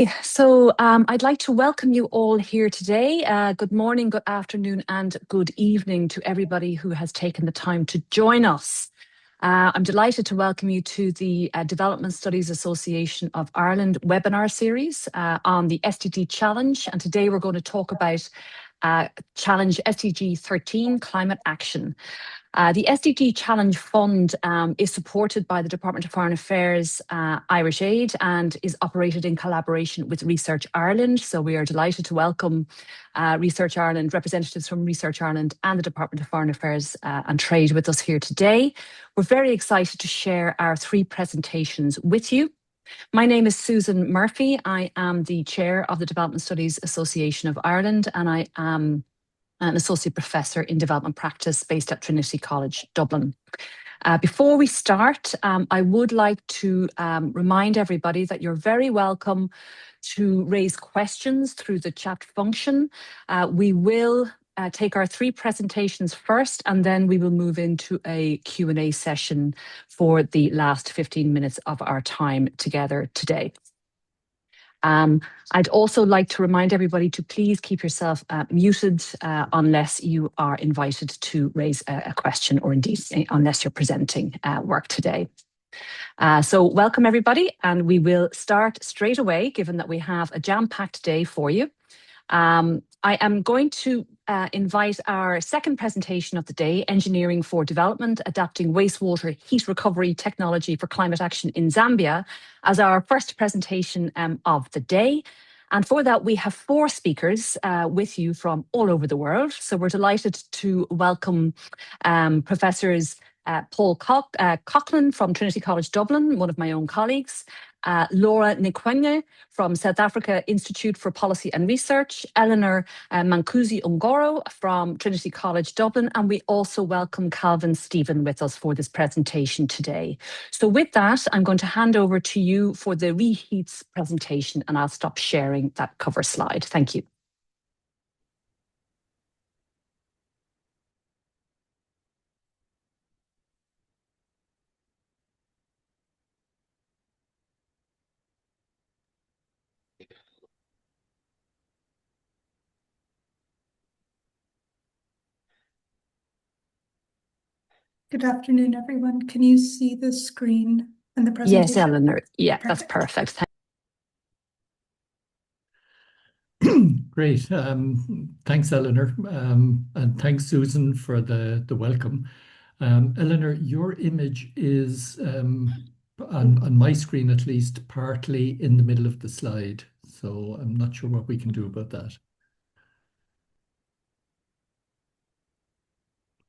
I'd like to welcome you all here today. Good morning, good afternoon, and good evening to everybody who has taken the time to join us. I'm delighted to welcome you to the Development Studies Association of Ireland webinar series on the SDG Challenge. And today we're going to talk about Challenge SDG 13, Climate Action. The SDG Challenge Fund is supported by the Department of Foreign Affairs Irish Aid and is operated in collaboration with Research Ireland. So we are delighted to welcome Research Ireland, representatives from Research Ireland and the Department of Foreign Affairs and Trade with us here today. We're very excited to share our three presentations with you. My name is Susan Murphy. I am the chair of the Development Studies Association of Ireland, and I am an associate professor in development practice based at Trinity College, Dublin. Before we start, I would like to remind everybody that you're very welcome to raise questions through the chat function. We will take our three presentations first, and then we will move into a Q&A session for the last 15 minutes of our time together today. I'd also like to remind everybody to please keep yourself muted unless you are invited to raise a question, or indeed unless you're presenting work today. So welcome everybody, and we will start straight away given that we have a jam-packed day for you. I am going to invite our second presentation of the day, Engineering for Development, Adapting Wastewater Heat Recovery Technology for Climate Action in Zambia, as our first presentation of the day. And for that, we have four speakers with you from all over the world. So we're delighted to welcome Professors Paul Coughlan from Trinity College Dublin, one of my own colleagues, Laura Nkhuwa from South Africa Institute for Policy and Research, Eleanor Mancusi-Ungaro from Trinity College Dublin, and we also welcome Calvin Stephen with us for this presentation today. So with that, I'm going to hand over to you for the REHEATZ presentation, and I'll stop sharing that cover slide. Thank you. Good afternoon, everyone. Can you see the screen and the presentation? Yes, Eleanor. Yeah, perfect. That's perfect. Great. Thanks, Eleanor. And thanks, Susan, for the welcome. Eleanor, your image is, on my screen at least, partly in the middle of the slide. So I'm not sure what we can do about that.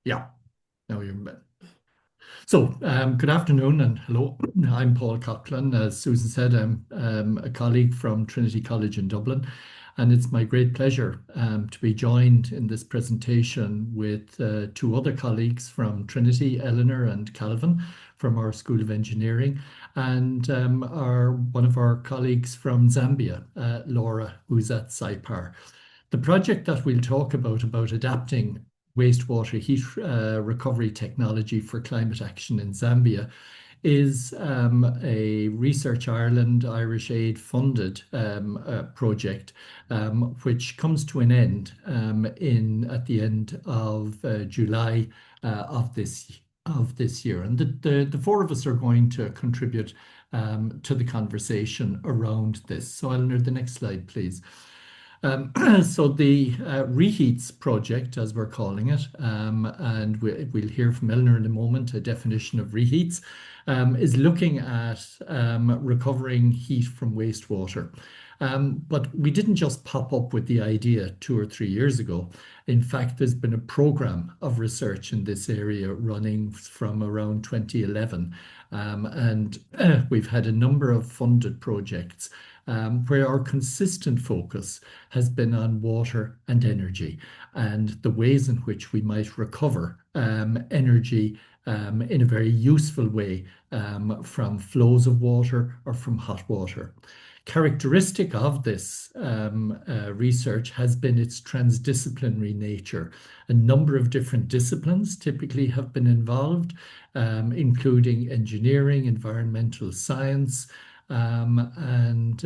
Yeah, now you're in bed. So, good afternoon and hello. I'm Paul Coughlan. As Susan said, I'm a colleague from Trinity College in Dublin, and it's my great pleasure to be joined in this presentation with two other colleagues from Trinity, Eleanor and Calvin, from our School of Engineering, and one of our colleagues from Zambia, Laura, who's at SAIPAR. The project that we'll talk about adapting wastewater heat recovery technology for climate action in Zambia is a Research Ireland Irish Aid funded project, which comes to an end at the end of July of this year. And the four of us are going to contribute to the conversation around this. So Eleanor, the next slide, please. So the REHEATZ project, as we're calling it, and we'll hear from Eleanor in a moment, a definition of REHEATZ, is looking at recovering heat from wastewater. But we didn't just pop up with the idea 2 or 3 years ago. In fact, there's been a program of research in this area running from around 2011. And we've had a number of funded projects where our consistent focus has been on water and energy and the ways in which we might recover energy in a very useful way from flows of water or from hot water. Characteristic of this research has been its transdisciplinary nature. A number of different disciplines typically have been involved, including engineering, environmental science, and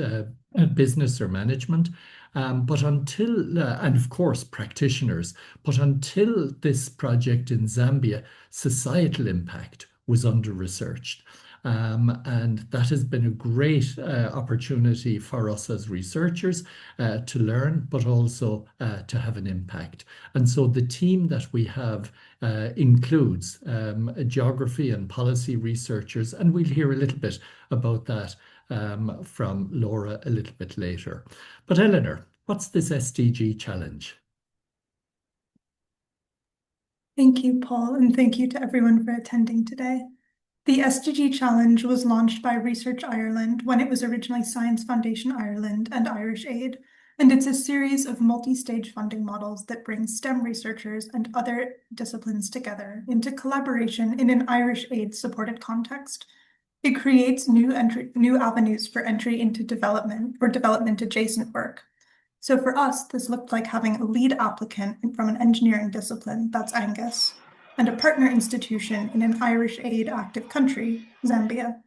business or management. But until, and of course, practitioners, but until this project in Zambia, societal impact was under-researched. And that has been a great opportunity for us as researchers to learn, but also to have an impact. And so the team that we have includes geography and policy researchers, and we'll hear a little bit about that from Laura a little bit later. But Eleanor, what's this SDG challenge? Thank you, Paul, and thank you to everyone for attending today. The SDG Challenge was launched by Research Ireland when it was originally Science Foundation Ireland and Irish Aid, and it's a series of multi-stage funding models that bring STEM researchers and other disciplines together into collaboration in an Irish Aid-supported context. It creates new avenues for entry into development or development-adjacent work. So for us, this looked like having a lead applicant from an engineering discipline, that's Angus, and a partner institution in an Irish Aid active country, Zambia.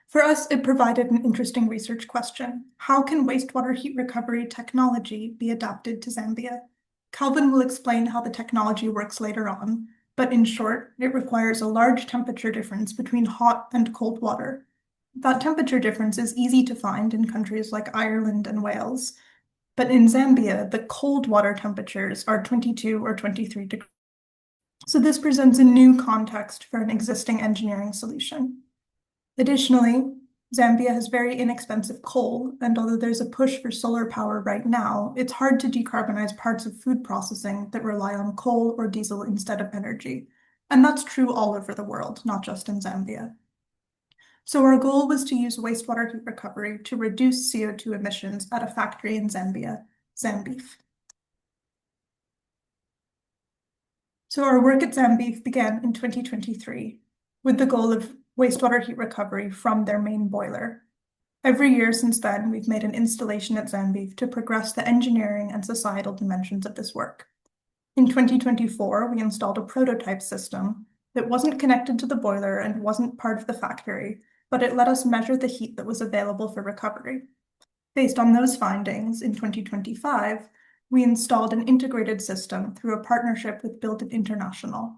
For us, it provided an interesting research question. How can wastewater heat recovery technology be adapted to Zambia? Calvin will explain how the technology works later on, but in short, it requires a large temperature difference between hot and cold water. That temperature difference is easy to find in countries like Ireland and Wales, but in Zambia, the cold water temperatures are 22 or 23 degrees. So this presents a new context for an existing engineering solution. Additionally, Zambia has very inexpensive coal, and although there's a push for solar power right now, it's hard to decarbonize parts of food processing that rely on coal or diesel instead of energy. And that's true all over the world, not just in Zambia. So our goal was to use wastewater heat recovery to reduce CO2 emissions at a factory in Zambia, Zambeef. So our work at Zambeef began in 2023 with the goal of wastewater heat recovery from their main boiler. Every year since then, we've made an installation at Zambeef to progress the engineering and societal dimensions of this work. In 2024, we installed a prototype system that wasn't connected to the boiler and wasn't part of the factory, but it let us measure the heat that was available for recovery. Based on those findings, in 2025, we installed an integrated system through a partnership with Build It International.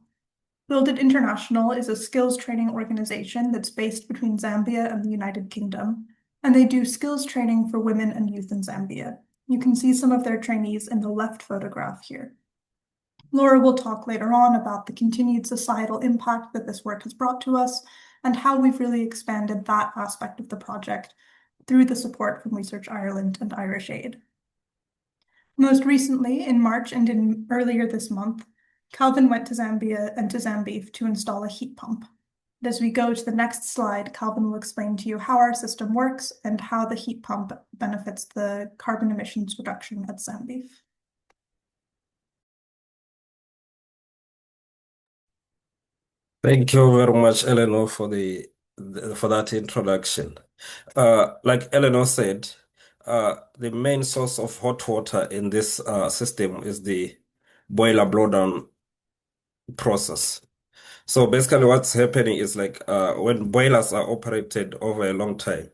Build It International is a skills training organization that's based between Zambia and the United Kingdom, and they do skills training for women and youth in Zambia. You can see some of their trainees in the left photograph here. Laura will talk later on about the continued societal impact that this work has brought to us and how we've really expanded that aspect of the project through the support from Research Ireland and Irish Aid. Most recently, in March and earlier this month, Calvin went to Zambia and to Zambeef to install a heat pump. As we go to the next slide, Calvin will explain to you how our system works and how the heat pump benefits the carbon emissions reduction at Zambeef. Thank you very much, Eleanor, for that introduction. Like Eleanor said, the main source of hot water in this system is the boiler blowdown process. So basically what's happening is like when boilers are operated over a long time,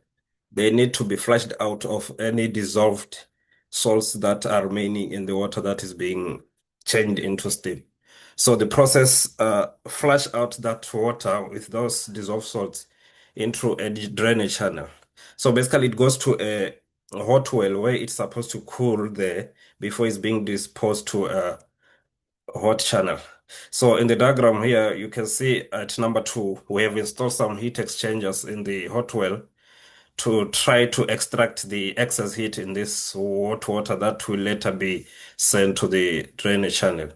they need to be flushed out of any dissolved salts that are remaining in the water that is being changed into steam. So the process flush out that water with those dissolved salts into a drainage channel. So basically it goes to a hot well where it's supposed to cool there before it's being disposed to a hot channel. So in the diagram here, you can see at number 2, we have installed some heat exchangers in the hot well to try to extract the excess heat in this hot water that will later be sent to the drainage channel.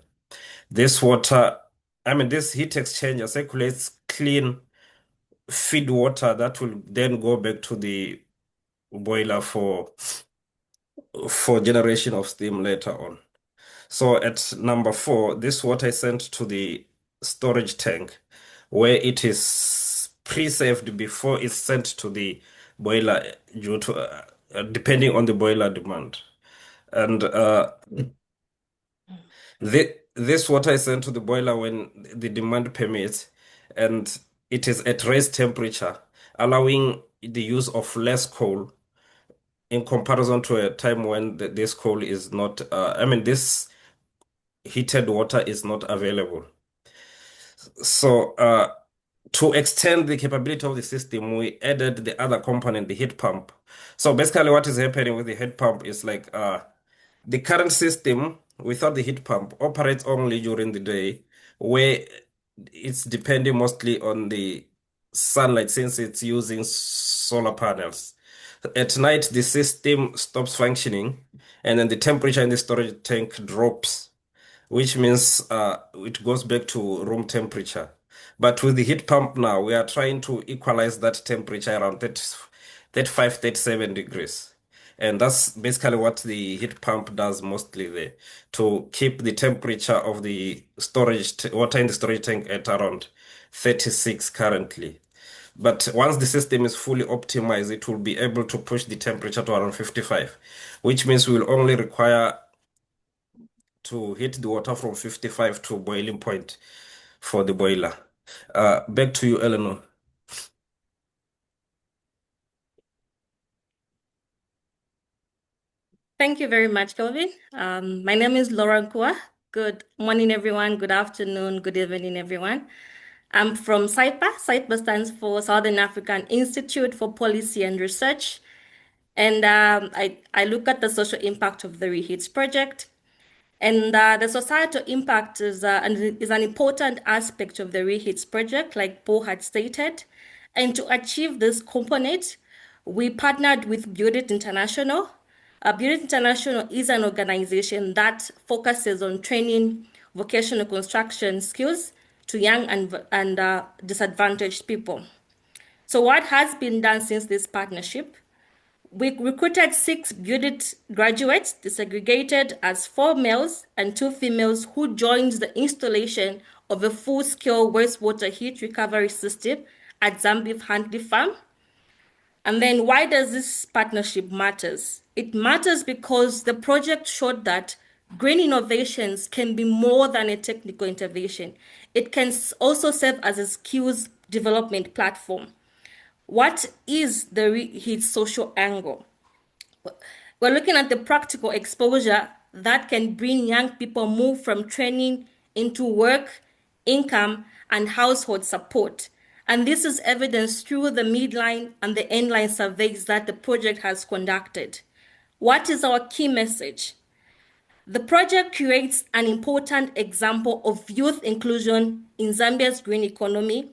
This water, this heat exchanger circulates clean feed water that will then go back to the boiler for generation of steam later on. So at number 4, this water is sent to the storage tank where it is pre-saved before it's sent to the boiler due to depending on the boiler demand. And this water is sent to the boiler when the demand permits, and it is at raised temperature, allowing the use of less coal in comparison to a time when this coal is not, this heated water is not available. So to extend the capability of the system, we added the other component, the heat pump. So basically what is happening with the heat pump is like the current system without the heat pump operates only during the day, where it's depending mostly on the sunlight since it's using solar panels. At night, the system stops functioning, and then the temperature in the storage tank drops, which means it goes back to room temperature. But with the heat pump now, we are trying to equalize that temperature around 30, 35, 37 degrees. And that's basically what the heat pump does mostly there, to keep the temperature of the water in the storage tank at around 36 currently. But once the system is fully optimized, it will be able to push the temperature to around 55, which means we will only require to heat the water from 55 to boiling point for the boiler. Back to you, Eleanor. Thank you very much, Kelvin. My name is Laura Nkhuwa. Good morning, everyone. Good afternoon. Good evening, everyone. I'm from SAIPA. SAIPA stands for Southern African Institute for Policy and Research. And I look at the social impact of the REHEATZ project. And the societal impact is an important aspect of the REHEATZ project, like Paul had stated. And to achieve this component, we partnered with Build It International. Build It International is an organization that focuses on training vocational construction skills to young and disadvantaged people. So what has been done since this partnership? We recruited 6 Build It graduates, disaggregated as 4 males and 2 females, who joined the installation of a full-scale wastewater heat recovery system at Zambia Handley Farm. And then why does this partnership matters? It matters because the project showed that green innovations can be more than a technical intervention. It can also serve as a skills development platform. What is the REHEATZ social angle? We're looking at the practical exposure that can bring young people move from training into work, income, and household support. And this is evidenced through the midline and the endline surveys that the project has conducted. What is our key message? The project creates an important example of youth inclusion in Zambia's green economy.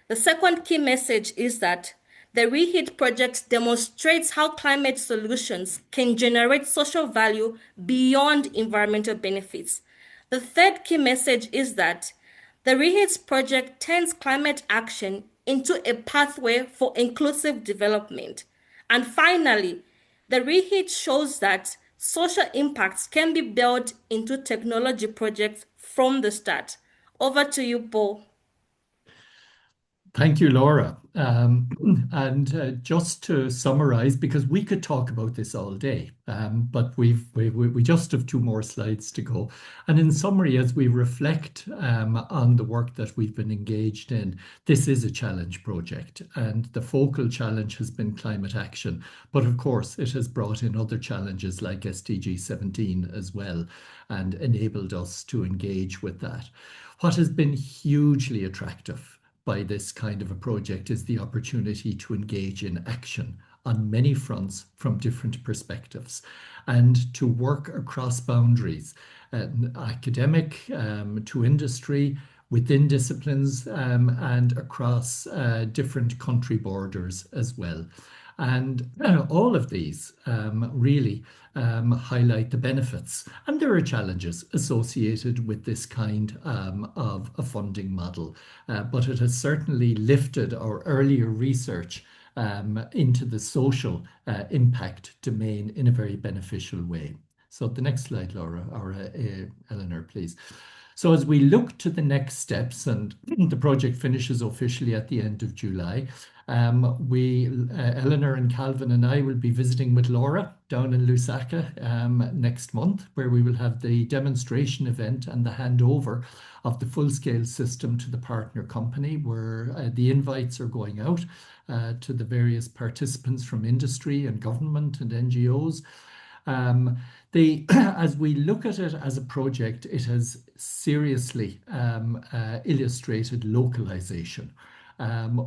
The second key message is that the REHEATZ project demonstrates how climate solutions can generate social value beyond environmental benefits. The third key message is that the REHEATZ project turns climate action into a pathway for inclusive development. And finally, the REHEATZ shows that social impacts can be built into technology projects from the start. Over to you, Paul. Thank you, Laura. And just to summarize, because we could talk about this all day, but we just have 2 more slides to go. And in summary, as we reflect on the work that we've been engaged in, this is a challenge project, and the focal challenge has been climate action. But of course, it has brought in other challenges like SDG 17 as well, and enabled us to engage with that. What has been hugely attractive by this kind of a project is the opportunity to engage in action on many fronts from different perspectives and to work across boundaries, academic to industry, within disciplines and across different country borders as well. And all of these really highlight the benefits. And there are challenges associated with this kind of a funding model, but it has certainly lifted our earlier research into the social impact domain in a very beneficial way. So the next slide, Laura, or Eleanor, please. So as we look to the next steps, and the project finishes officially at the end of July, Eleanor and Calvin and I will be visiting with Laura down in Lusaka next month, where we will have the demonstration event and the handover of the full-scale system to the partner company, where the invites are going out to the various participants from industry and government and NGOs. As we look at it as a project, it has seriously illustrated localization.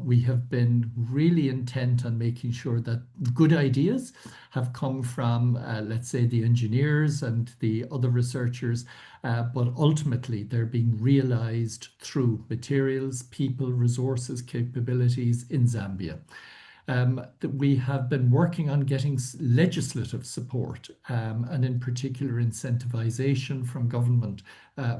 We have been really intent on making sure that good ideas have come from, let's say, the engineers and the other researchers, but ultimately they're being realized through materials, people, resources, capabilities in Zambia. That we have been working on getting legislative support and in particular incentivization from government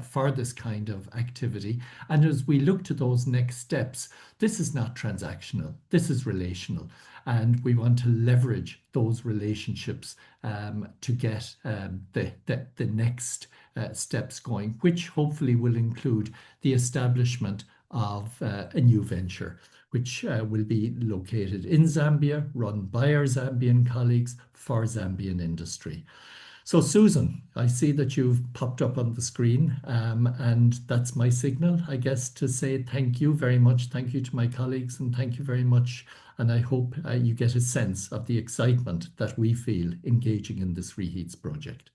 for this kind of activity. And as we look to those next steps, this is not transactional, this is relational. And we want to leverage those relationships to get the next steps going, which hopefully will include the establishment of a new venture, which will be located in Zambia, run by our Zambian colleagues for Zambian industry. So Susan, I see that you've popped up on the screen, and that's my signal, I guess, to say thank you very much. Thank you to my colleagues, and thank you very much. And I hope you get a sense of the excitement that we feel engaging in this REHEATZ project.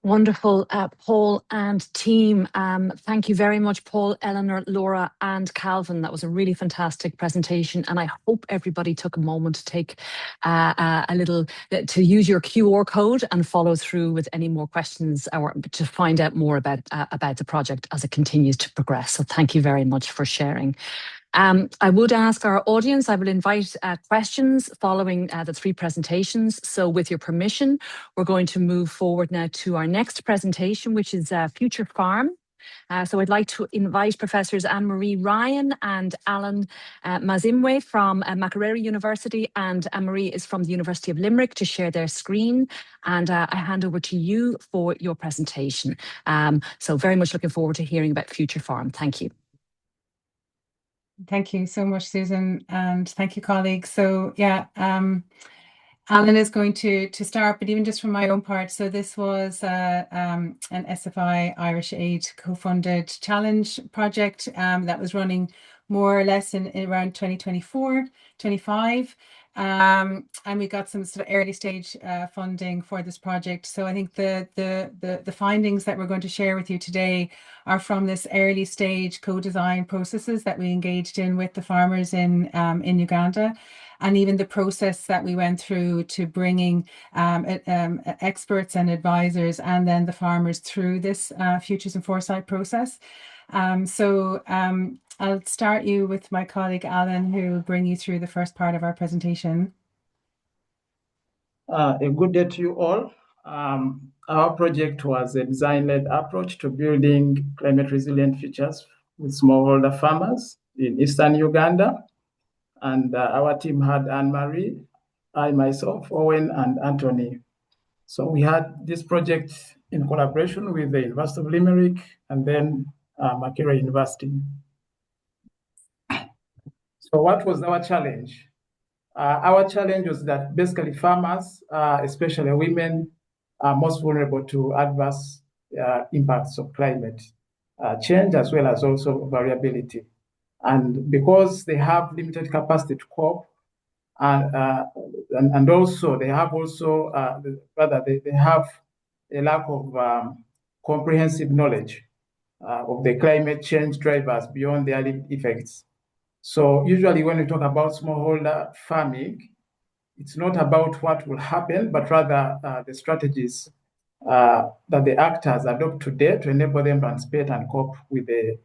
Wonderful, Paul and team. Thank you very much, Paul, Eleanor, Laura, and Calvin. That was a really fantastic presentation, and I hope everybody took a moment to take to use your QR code and follow through with any more questions or to find out more about the project as it continues to progress. So thank you very much for sharing. I would ask our audience, I will invite questions following the three presentations. So with your permission, we're going to move forward now to our next presentation, which is FutureFarm. So I'd like to invite Professors Anne-Marie Ryan and Alan Mazimwe from Makerere University, and Anne-Marie is from the University of Limerick, to share their screen. And I hand over to you for your presentation. So very much looking forward to hearing about FutureFarm. Thank you. Thank you so much, Susan, and thank you, colleagues. So yeah, Alan is going to start, but even just from my own part, so this was an SFI Irish Aid co-funded challenge project that was running more or less in around 2024-25. And we got some sort of early stage funding for this project. So I think the findings that we're going to share with you today are from this early stage co-design processes that we engaged in with the farmers in Uganda, and even the process that we went through to bringing experts and advisors and then the farmers through this Futures and Foresight process. I'll start you with my colleague Alan, who will bring you through the first part of our presentation. A good day to you all. Our project was a design-led approach to building climate-resilient futures with smallholder farmers in eastern Uganda. And our team had Anne-Marie, I, myself, Owen, and Anthony. So we had this project in collaboration with the University of Limerick and then Makerere University. So what was our challenge? Our challenge was that basically farmers, especially women, are most vulnerable to adverse impacts of climate change, as well as also variability. And because they have limited capacity to cope, and also they have they have a lack of comprehensive knowledge of the climate change drivers beyond their effects. So usually when we talk about smallholder farming, it's not about what will happen, but rather the strategies that the actors adopt today to enable them to anticipate and cope with the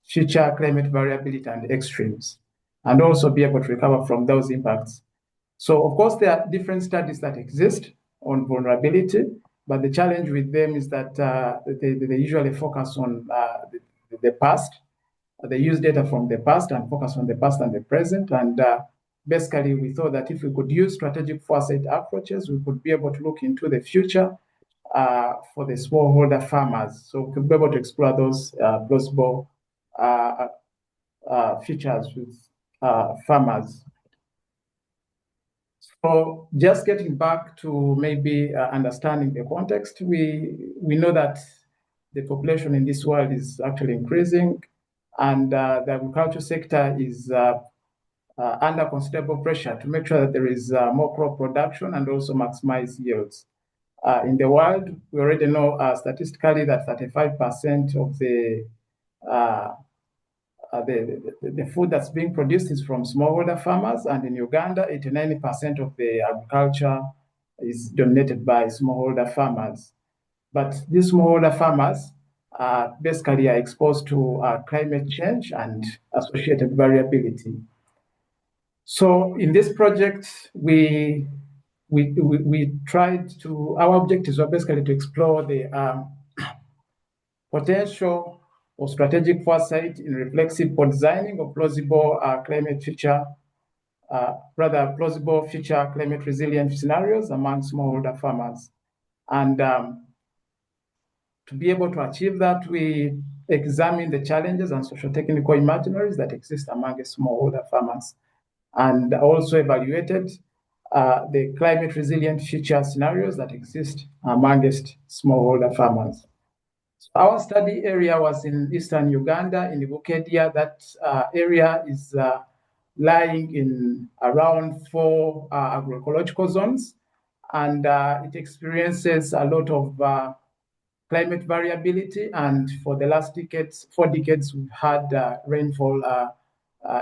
future climate variability and extremes, and also be able to recover from those impacts. So of course, there are different studies that exist on vulnerability, but the challenge with them is that they usually focus on the past. They use data from the past and focus on the past and the present. And basically we thought that if we could use strategic foresight approaches, we could be able to look into the future for the smallholder farmers. So we could be able to explore those plausible features with farmers. So just getting back to maybe understanding the context, we know that the population in this world is actually increasing, and the agriculture sector is under considerable pressure to make sure that there is more crop production and also maximize yields. In the world, we already know statistically that 35% of the food that's being produced is from smallholder farmers, and in Uganda, 89% of the agriculture is dominated by smallholder farmers. But these smallholder farmers basically are exposed to climate change and associated variability. So in this project, we tried to, our objectives were basically to explore the potential of strategic foresight in reflexive designing of plausible plausible future climate resilient scenarios among smallholder farmers. And to be able to achieve that, we examine the challenges and socio-technical imaginaries that exist among smallholder farmers, and also evaluated the climate resilient future scenarios that exist amongst smallholder farmers. So our study area was in eastern Uganda, in Bukedia. That area is lying in around 4 agroecological zones, and it experiences a lot of climate variability. And for the last 4 decades, we've had rainfall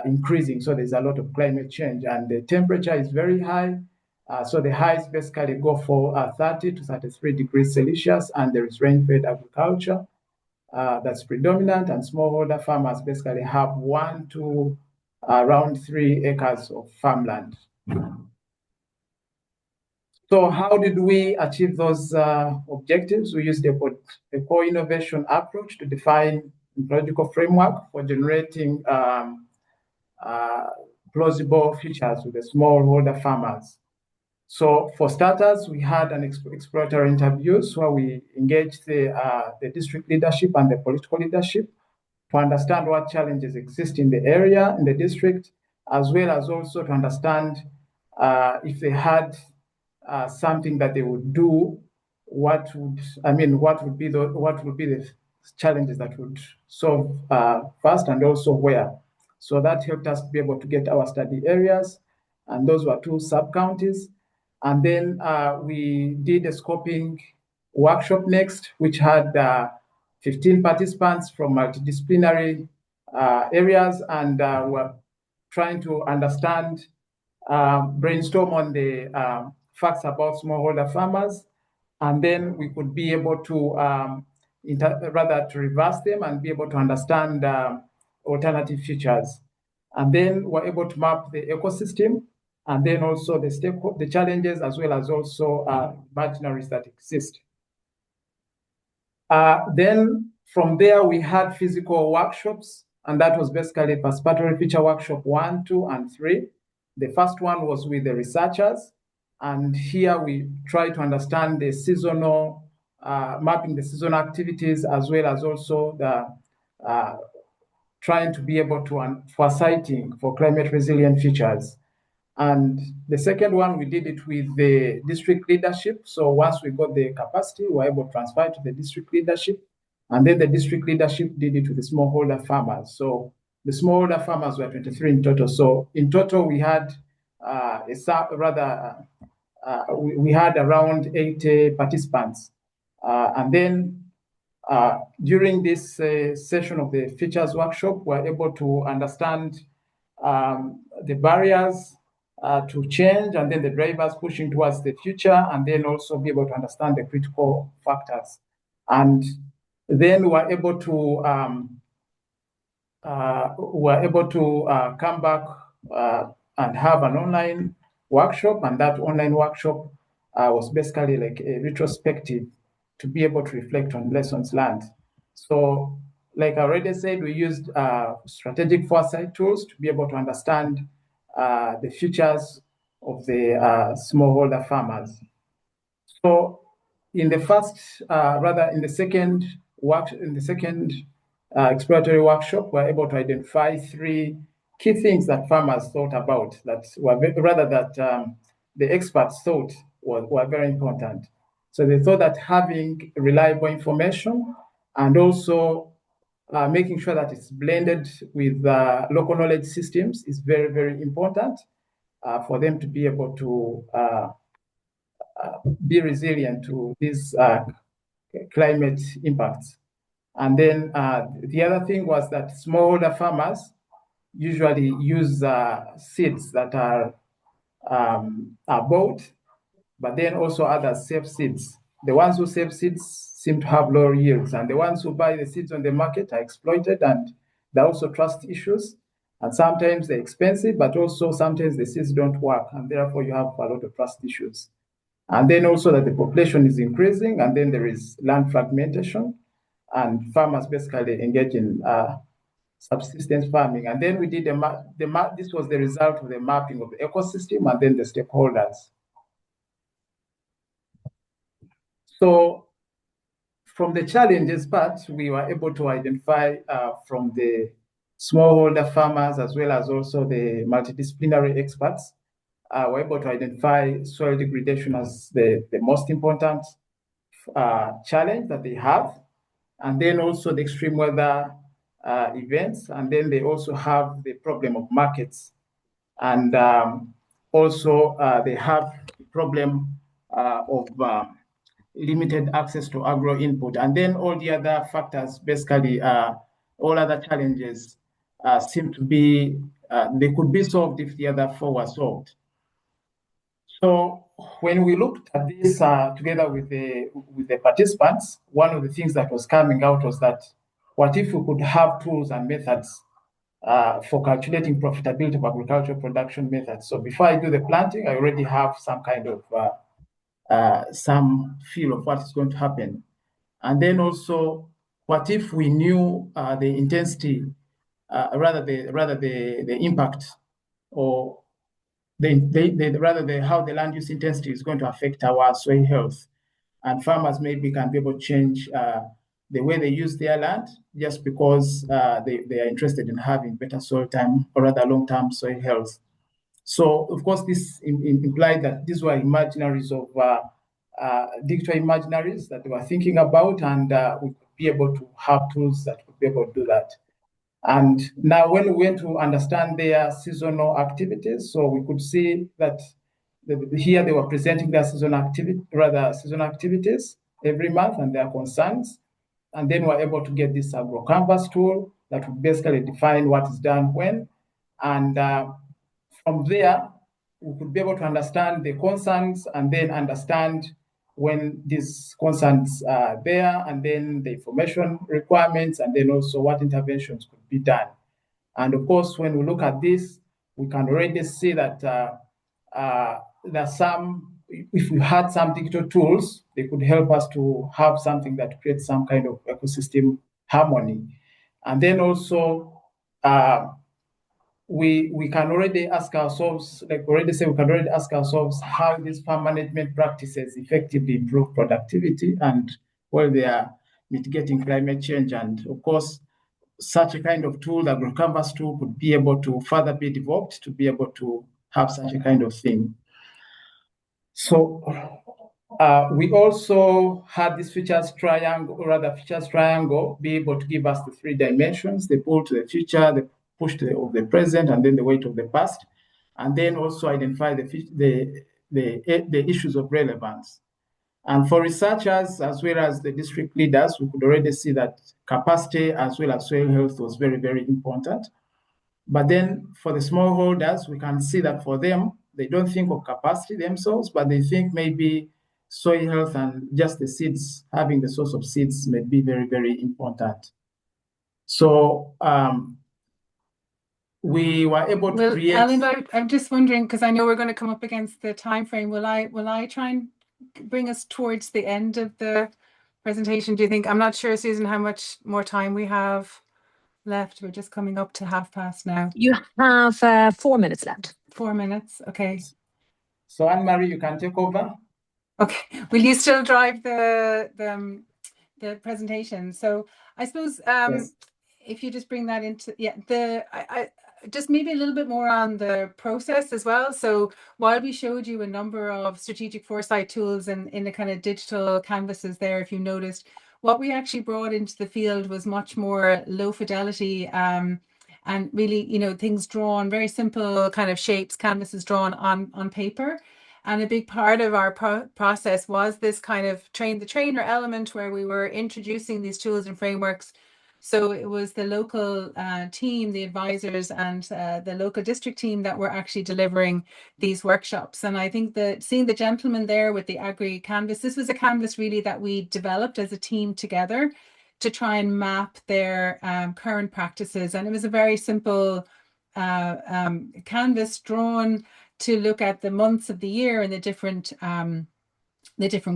increasing. So there's a lot of climate change, and the temperature is very high. So the highs basically go for 30 to 33 degrees Celsius, and there is rain-fed agriculture that's predominant, and smallholder farmers basically have 1 to around 3 acres of farmland. So how did we achieve those objectives? We used a co-innovation approach to define a methodological framework for generating plausible features with the smallholder farmers. So for starters, we had an exploratory interviews where we engaged the district leadership and the political leadership to understand what challenges exist in the area, in the district, as well as also to understand if they had something that they would do, what would be the challenges that would solve first, and also where. So that helped us be able to get our study areas, and those were 2 sub-counties. And then we did a scoping workshop next, which had 15 participants from multidisciplinary areas, and we're trying to understand, brainstorm on the facts about smallholder farmers, and then we could be able to to reverse them and be able to understand alternative features. And then we're able to map the ecosystem, and then also the challenges, as well as also imaginaries that exist. Then from there, we had physical workshops, and that was basically participatory feature workshop 1, 2, and 3. The first one was with the researchers, and here we try to understand the seasonal, mapping the seasonal activities, as well as also the trying to be able to foresighting for climate resilient features. And the second one, we did it with the district leadership. So once we got the capacity, we were able to transfer it to the district leadership. And then the district leadership did it with the smallholder farmers. So the smallholder farmers were 23 in total. So in total, we had we had around 80 participants. And then during this session of the features workshop, we were able to understand the barriers to change, and then the drivers pushing towards the future, and then also be able to understand the critical factors. And then we're able to come back and have an online workshop, and that online workshop was basically like a retrospective to be able to reflect on lessons learned. So, like I already said, we used strategic foresight tools to be able to understand the futures of the smallholder farmers. So in the second exploratory workshop, we're able to identify 3 key things that farmers thought about that the experts thought were very important. So they thought that having reliable information and also making sure that it's blended with local knowledge systems is very, very important for them to be able to be resilient to these climate impacts. And then the other thing was that smallholder farmers usually use seeds that are bought, but then also others save seeds. The ones who save seeds seem to have lower yields, and the ones who buy the seeds on the market are exploited, and there are also trust issues. And sometimes they're expensive, but also sometimes the seeds don't work, and therefore you have a lot of trust issues. And then also that the population is increasing, and then there is land fragmentation, and farmers basically engage in subsistence farming. And then we did this was the result of the mapping of the ecosystem and then the stakeholders. So from the challenges part, we were able to identify from the smallholder farmers as well as also the multidisciplinary experts, we're able to identify soil degradation as the most important challenge that they have. And then also the extreme weather events. And then they also have the problem of markets. And also they have the problem of limited access to agro input. And then all the other factors, basically all other challenges seem to be, they could be solved if the other 4 were solved. So when we looked at this together with the participants, one of the things that was coming out was that what if we could have tools and methods for calculating profitability of agricultural production methods? So before I do the planting, I already have some kind of some feel of what is going to happen. And then also, what if we knew the intensity, rather the impact, or how the land use intensity is going to affect our soil health, and farmers maybe can be able to change the way they use their land just because they are interested in having better soil time or rather long-term soil health. So of course this implied that these were imaginaries of digital imaginaries that they were thinking about, and we could be able to have tools that would be able to do that. And now when we went to understand their seasonal activities, so we could see that here they were presenting their seasonal activities every month and their concerns. And then we're able to get this agro canvas tool that would basically define what is done when. And from there, we could be able to understand the concerns and then understand when these concerns are there, and then the information requirements, and then also what interventions could be done. And of course, when we look at this, we can already see that there's if we had some digital tools, they could help us to have something that creates some kind of ecosystem harmony. And then also, we can already ask ourselves, how these farm management practices effectively improve productivity and while they are mitigating climate change. And of course, such a kind of tool, the AgriCanvas tool, could be able to further be developed to be able to have such a kind of thing. So we also had this features triangle be able to give us the 3 dimensions: the pull to the future, the push of the present, and then the weight of the past, and then also identify the issues of relevance. And for researchers as well as the district leaders, we could already see that capacity as well as soil health was very, very important. But then for the smallholders, we can see that for them, they don't think of capacity themselves, but they think maybe soil health and just the seeds, having the source of seeds may be very, very important. So we were able to create. Eleanor, I'm just wondering, because I know we're going to come up against the time frame. Will I try and bring us towards the end of the presentation? Do you think? I'm not sure, Susan, how much more time we have. left? We're just coming up to 1:30 now. You have 4 minutes left. 4 minutes, okay. So Anne-Marie, you can take over. Okay, will you still drive the presentation? So I suppose Yes. if you just bring that into, yeah, I just maybe a little bit more on the process as well. So while we showed you a number of strategic foresight tools in the kind of digital canvases there, if you noticed, what we actually brought into the field was much more low fidelity and really, you know, things drawn, very simple kind of shapes, canvases drawn on paper. And a big part of our process was this kind of train the trainer element where we were introducing these tools and frameworks. So it was the local team, the advisors, and the local district team that were actually delivering these workshops. And I think that seeing the gentleman there with the Agri canvas, this was a canvas really that we developed as a team together to try and map their current practices. And it was a very simple canvas drawn to look at the months of the year and the different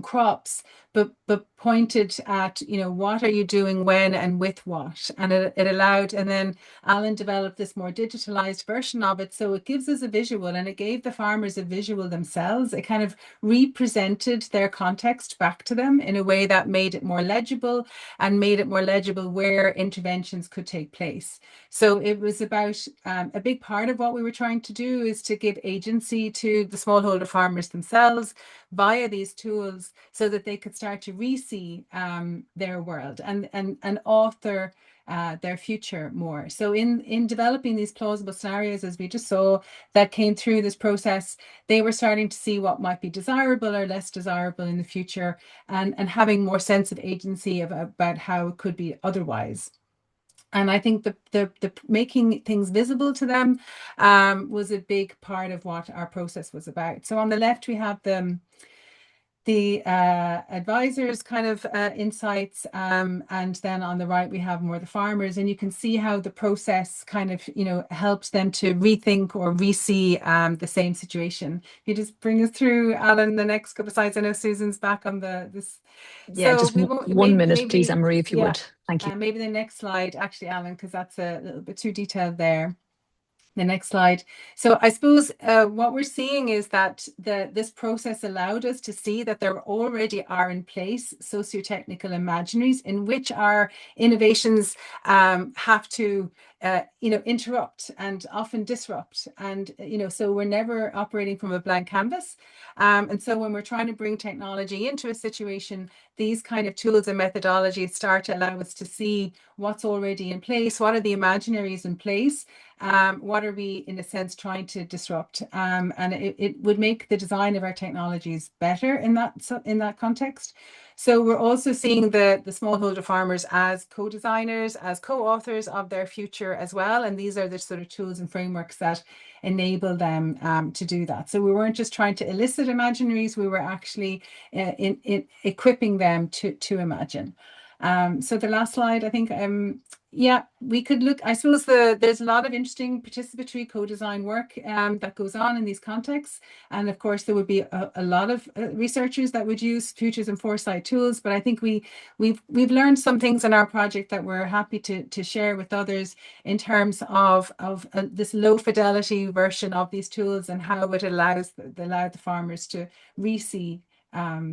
crops, but pointed at, you know, what are you doing when and with what, and it allowed, and then Alan developed this more digitalized version of it, so it gives us a visual, and it gave the farmers a visual themselves. It kind of represented their context back to them in a way that made it more legible, and made it more legible where interventions could take place. So it was about a big part of what we were trying to do is to give agency to the smallholder farmers themselves via these tools, so that they could start to re-see their world and author their future more. So in developing these plausible scenarios, as we just saw, that came through this process, they were starting to see what might be desirable or less desirable in the future, and having more sense of agency about how it could be otherwise. And I think the making things visible to them was a big part of what our process was about. So on the left, we have the advisors kind of insights, and then on the right we have more the farmers, and you can see how the process kind of, you know, helps them to rethink or re-see the same situation. You just bring us through, Alan, the next couple of slides. I know Susan's back on this. Yeah, so just 1 minute, please, Anne-Marie, if you would. Thank you. Maybe the next slide, actually, Alan, because that's a little bit too detailed there. The next slide. So I suppose what we're seeing is that this process allowed us to see that there already are in place socio-technical imaginaries in which our innovations have to interrupt and often disrupt. And, you know, so we're never operating from a blank canvas. And so when we're trying to bring technology into a situation, these kind of tools and methodologies start to allow us to see what's already in place, what are the imaginaries in place, what are we, in a sense, trying to disrupt, and it would make the design of our technologies better in that context. So we're also seeing the smallholder farmers as co-designers, as co-authors of their future as well, and these are the sort of tools and frameworks that enable them to do that. So we weren't just trying to elicit imaginaries, we were actually equipping them to imagine. So the last slide, I think, yeah, we could look, I suppose there's a lot of interesting participatory co-design work that goes on in these contexts. And of course, there would be a lot of researchers that would use futures and foresight tools. But I think we've learned some things in our project that we're happy to share with others in terms of this low fidelity version of these tools and how it allowed the farmers to re-see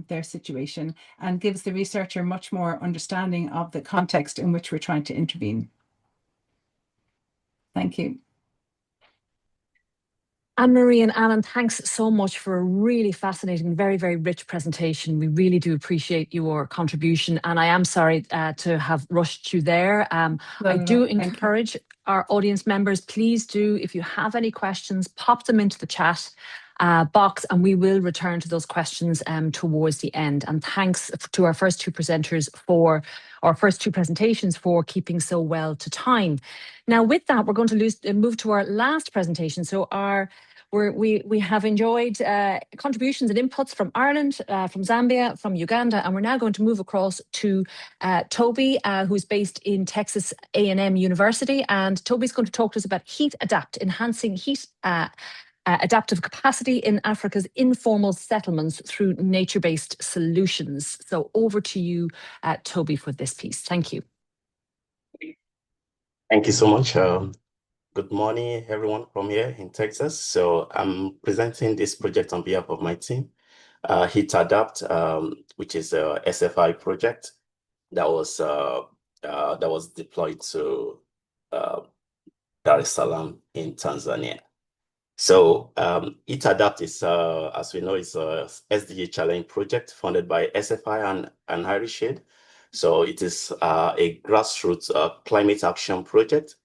their situation and gives the researcher much more understanding of the context in which we're trying to intervene. Thank you. Anne-Marie and Alan, thanks so much for a really fascinating, very, very rich presentation. We really do appreciate your contribution, and I am sorry to have rushed you there. I do encourage our audience members, please do, if you have any questions, pop them into the chat box, and we will return to those questions towards the end. And thanks to our first two presenters for our first two presentations for keeping so well to time. Now, with that, we're going to move to our last presentation. So we have enjoyed contributions and inputs from Ireland, from Zambia, from Uganda, and we're now going to move across to Toby, who's based in Texas A&M University. And Toby's going to talk to us about Heat Adapt, enhancing heat adaptive capacity in Africa's informal settlements through nature-based solutions. So over to you, Toby, for this piece. Thank you. Thank you so much. Good morning, everyone from here in Texas. So I'm presenting this project on behalf of my team, HIT Adapt, which is a SFI project that was deployed to Dar es Salaam in Tanzania. So HIT Adapt is, as we know, is a SDG Challenge project funded by SFI and REHEATZ. So it is a grassroots climate action project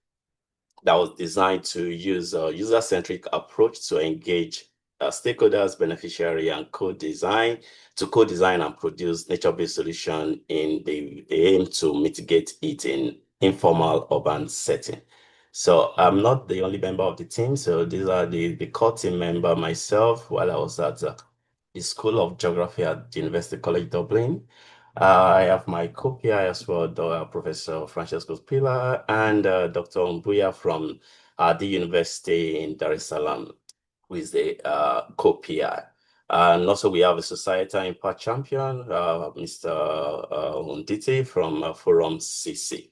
that was designed to use a user-centric approach to engage stakeholders, beneficiary, and co-design and produce nature-based solution in the aim to mitigate it in informal urban setting. So I'm not the only member of the team. So these are the core team member, myself, while I was at the School of Geography at the University College Dublin. I have my co-PI as well, Professor Francesco Spilla and Dr. Mbuya from the university in Dar es Salaam, who is the co-PI. And also we have a societal impact champion, Mr. Unditi from Forum CC.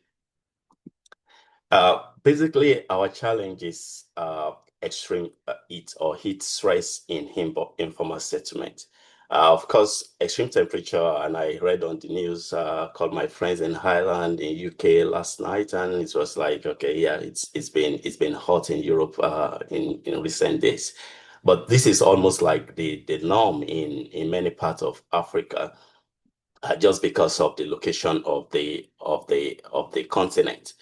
Basically, our challenge is extreme heat stress in informal settlement. Of course, extreme temperature, and I read on the news, called my friends in Ireland, in UK last night, and it was like, okay, yeah, it's been hot in Europe in recent days, but this is almost like the norm in many parts of Africa, just because of the location of the continent.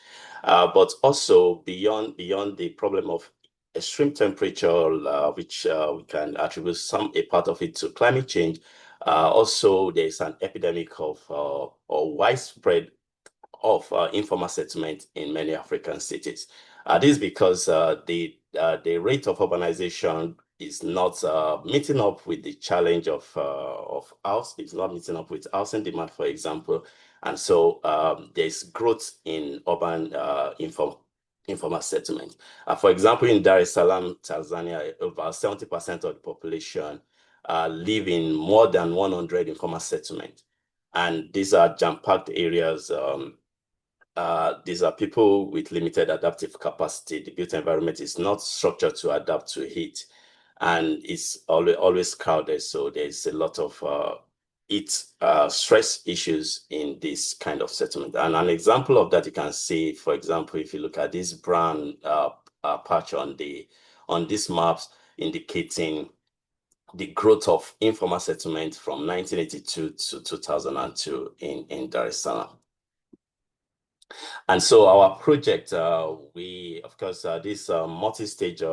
But also beyond the problem of extreme temperature, which we can attribute a part of it to climate change. Also, there's an epidemic of or widespread of informal settlement in many African cities. This is because the rate of urbanization is not meeting up with the challenge of house. It's not meeting up with housing demand, for example. And so there's growth in urban informal settlement. For example, in Dar es Salaam, Tanzania, about 70% of the population live in more than 100 informal settlements. And these are jam-packed areas. These are people with limited adaptive capacity. The built environment is not structured to adapt to heat, and it's always crowded. So there's a lot of heat stress issues in this kind of settlement. And an example of that you can see, for example, if you look at this brown patch on these maps indicating the growth of informal settlement from 1982 to 2002 in Dar es Salaam. And so our project, we, of course, this multi-stage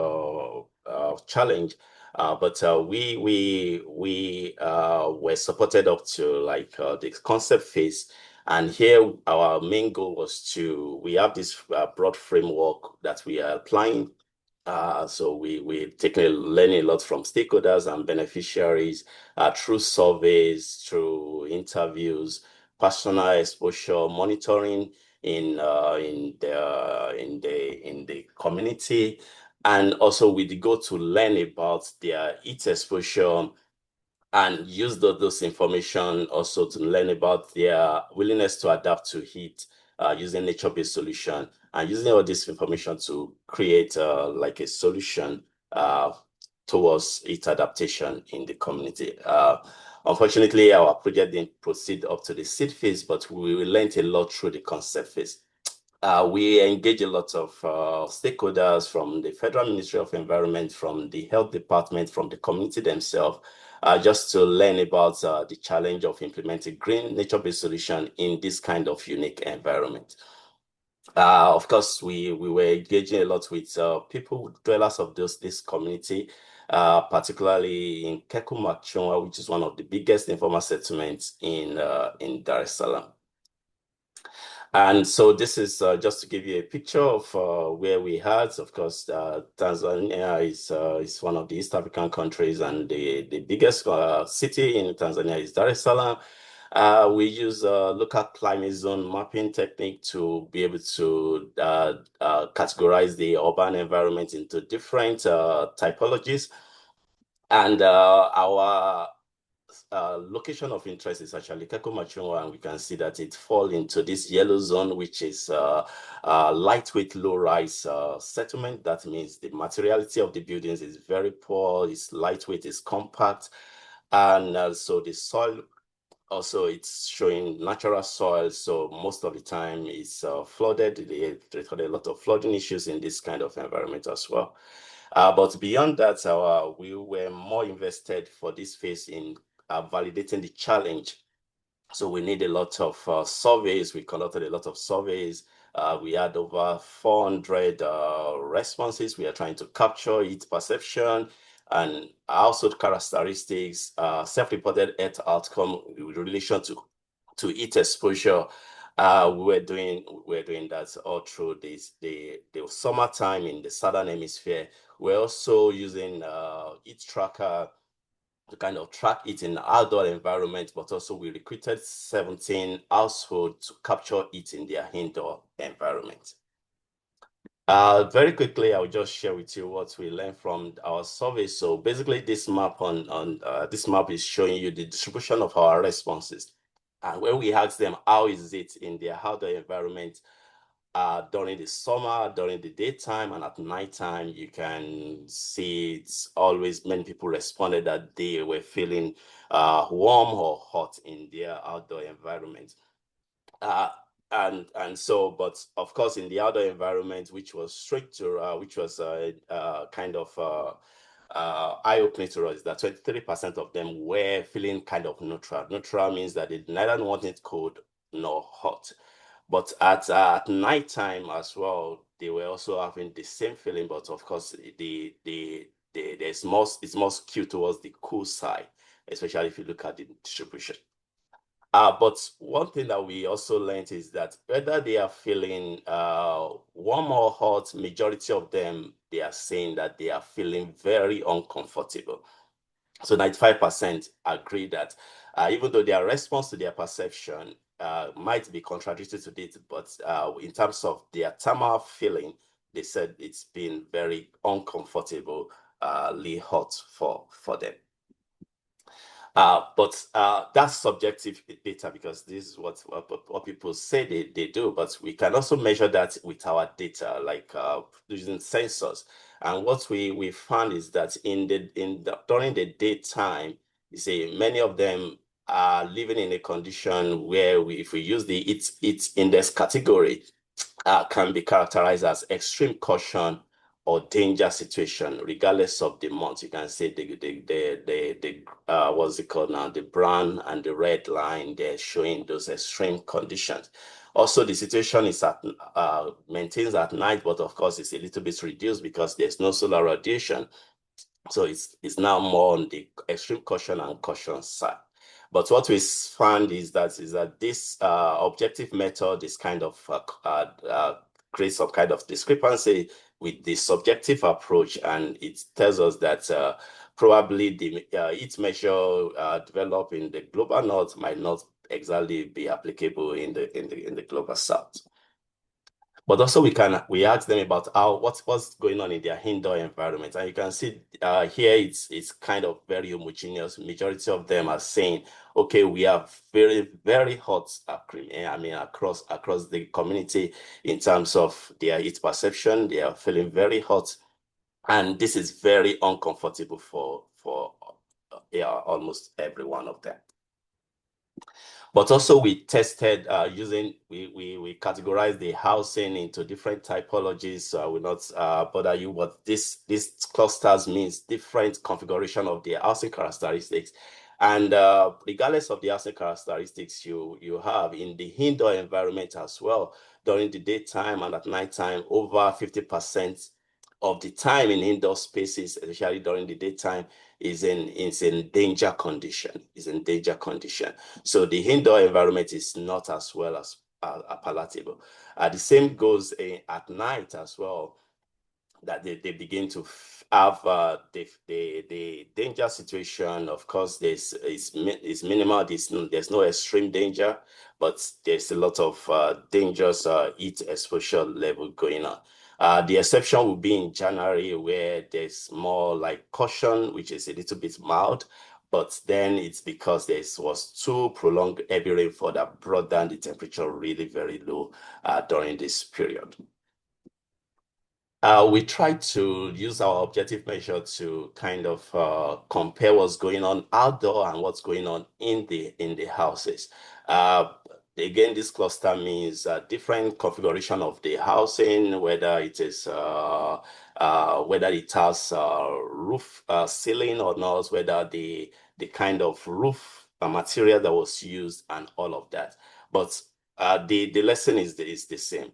challenge, but we were supported up to like the concept phase. And here our main goal was we have this broad framework that we are applying. So we're learning a lot from stakeholders and beneficiaries through surveys, through interviews, personal exposure, monitoring in the community, and also with the goal to learn about their heat exposure and use those information also to learn about their willingness to adapt to heat using nature-based solution, and using all this information to create like a solution towards heat adaptation in the community. Unfortunately, our project didn't proceed up to the seed phase, but we learned a lot through the concept phase. We engage a lot of stakeholders from the Federal Ministry of Environment, from the Health Department, from the community themselves, just to learn about the challenge of implementing green nature-based solution in this kind of unique environment. Of course, we were engaging a lot with people, dwellers of this community, particularly in Nkhuwa, which is one of the biggest informal settlements in Dar es Salaam. And so this is just to give you a picture of where we had. Of course, Tanzania is one of the East African countries, and the biggest city in Tanzania is Dar es Salaam. We use local climate zone mapping technique to be able to categorize the urban environment into different typologies. And our location of interest is actually Nkhuwa, and we can see that it falls into this yellow zone, which is lightweight, low-rise settlement. That means the materiality of the buildings is very poor, it's lightweight, it's compact, and also the soil. Also, it's showing natural soil, so most of the time it's flooded. They had a lot of flooding issues in this kind of environment as well. But beyond that, we were more invested for this phase in validating the challenge. So we need a lot of surveys. We conducted a lot of surveys. We had over 400 responses. We are trying to capture its perception and household characteristics, self-reported health outcome with relation to heat exposure. We're doing that all through the summertime in the southern hemisphere. We're also using heat tracker to kind of track it in the outdoor environment, but also we recruited 17 households to capture it in their indoor environment. Very quickly, I will just share with you what we learned from our survey. So basically, this map this map is showing you the distribution of our responses. And when we ask them how is it in their outdoor environment during the summer, during the daytime, and at nighttime, you can see it's always many people responded that they were feeling warm or hot in their outdoor environment. And so, but of course, in the outdoor environment, which was stricter, which was kind of eye-opening to us, that 23% of them were feeling kind of neutral. Neutral means that they neither want it cold nor hot. But at nighttime as well, they were also having the same feeling, but of course, it's more skewed towards the cool side, especially if you look at the distribution. But one thing that we also learned is that whether they are feeling warm or hot, majority of them, they are saying that they are feeling very uncomfortable. So 95% agree that even though their response to their perception might be contradictory to this, but in terms of their thermal feeling, they said it's been very uncomfortably hot for them. But that's subjective data because this is what people say they do, but we can also measure that with our data, like using sensors. And what we found is that during the daytime, you see, many of them are living in a condition where if we use the heat index category, can be characterized as extreme caution or danger situation, regardless of the month. You can say the what's it called now? The brown and the red line, they're showing those extreme conditions. Also, the situation is maintains at night, but of course, it's a little bit reduced because there's no solar radiation. So it's now more on the extreme caution and caution side. But what we found is that this objective method is kind of creates some kind of discrepancy with the subjective approach, and it tells us that probably the heat measure developed in the global north might not exactly be applicable in the global south. But also we ask them about what's going on in their indoor environment, and you can see here it's kind of very homogeneous. Majority of them are saying, okay, we are very, very hot. I mean, across the community in terms of their heat perception, they are feeling very hot, and this is very uncomfortable for almost every one of them. But also we tested we categorized the housing into different typologies. So I will not bother you what these clusters means, different configuration of the housing characteristics. And regardless of the housing characteristics you have in the indoor environment as well, during the daytime and at nighttime, over 50% of the time in indoor spaces, especially during the daytime, is in danger condition. So the indoor environment is not as well as palatable. The same goes at night as well, that they begin to have the danger situation. Of course, it's minimal. There's no extreme danger, but there's a lot of dangerous heat exposure level going on. The exception will be in January, where there's more like caution, which is a little bit mild, but then it's because there was too prolonged heavy rainfall that brought down the temperature really very low during this period. We tried to use our objective measure to kind of compare what's going on outdoor and what's going on in the houses. Again, this cluster means different configuration of the housing, whether it is whether it has roof ceiling or not, whether the kind of roof material that was used, and all of that. But the lesson is the same.